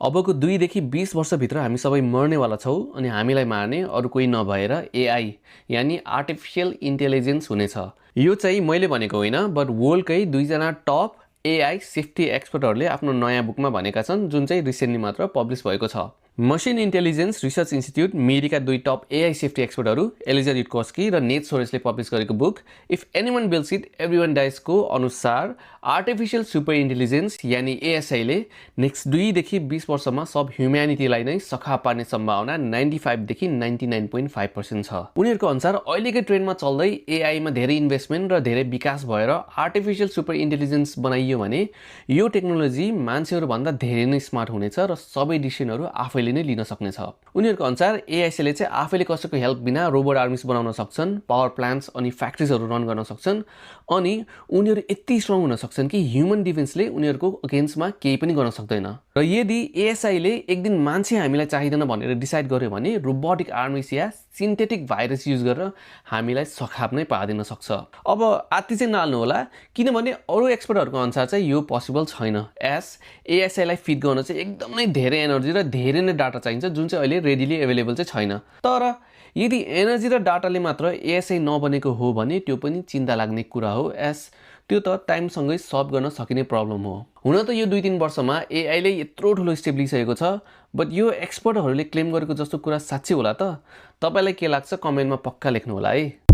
अबको 2 देखि 20 वर्षभित्र हामी सबै मर्नेवाला छौँ अनि हामीलाई मार्ने अरू कोही नभएर एआई यानी आर्टिफिसियल इन्टेलिजेन्स हुनेछ। यो चाहिँ मैले भनेको होइन, बट वर्ल्डकै 2 जना टप एआई सेफ्टी एक्सपर्टहरूले आफ्नो नयाँ बुकमा भनेका छन्, जुन चाहिँ रिसेन्टली मात्र पब्लिस भएको छ। मसिन इन्टेलिजेन्स रिसर्च इन्स्टिट्युट मेरीका 2 टप एआई सेफ्टी एक्सपर्टहरू एलिजा युटकोस्की र नेट सोरेसले पब्लिस गरेको book if anyone builds it everyone डाइजको अनुसार आर्टिफिसियल सुपर इन्टेलिजेन्स यानी एएसआईले नेक्स्ट 2 देखि 20 वर्षमा सब ह्युम्यानिटीलाई नै सखा पार्ने सम्भावना 95 देखि 99.5% छ। उनीहरूको अनुसार अहिलेकै ट्रेन्डमा चल्दै एआईमा धेरै इन्भेस्टमेन्ट र धेरै विकास भएर आर्टिफिसियल सुपर इन्टेलिजेन्स बनाइयो भने यो टेक्नोलोजी मान्छेहरूभन्दा धेरै नै स्मार्ट हुनेछ र सबै डिसिजनहरू आफैले नै लिन सक्नेछ। उनीहरूको अनुसार एआईले चाहिँ आफैले कसैको हेल्प बिना रोबोट आर्मिज बनाउन सक्छन्, पावर प्लान्ट्स अनि फ्याक्ट्रिजहरू रन गर्न सक्छन् अनि उनीहरू यति स्ट्रङ हुन सक्छन् कि ह्युमन डिफेन्सले उनीहरूको अगेन्स्टमा केही पनि गर्न सक्दैन। र यदि एएसआईले एक दिन मान्छे हामीलाई चाहिँदैन भनेर डिसाइड गर्यो भने रोबोटिक आर्मिज या सिन्थेटिक भाइरस युज गरेर हामीलाई सखाप नै पारिदिन सक्छ। अब आत्ति चाहिँ नहाल्नु होला, किनभने अरू एक्सपर्टहरूको अनुसार चाहिँ यो पोसिबल छैन। एएसआईलाई फिट गर्न चाहिँ एकदमै धेरै एनर्जी र धेरै नै डाटा चाहिन्छ, जुन चाहिँ अहिले रेडिली एभाइलेबल चाहिँ छैन। तर यदि एनर्जी र डाटाले मात्र एएसआई नबनेको हो भने त्यो पनि चिन्ता लाग्ने कुरा हो, त्यो त टाइमसँगै सल्भ गर्न सकिने प्रब्लम हो। हुन त यो 2-3 वर्षमा एआईले यत्रो ठुलो स्टेप लिइसकेको छ, बट यो एक्सपर्टहरूले क्लेम गरेको जस्तो कुरा साँच्चै होला त? तपाईँलाई के लाग्छ कमेन्टमा पक्का लेख्नु होला है।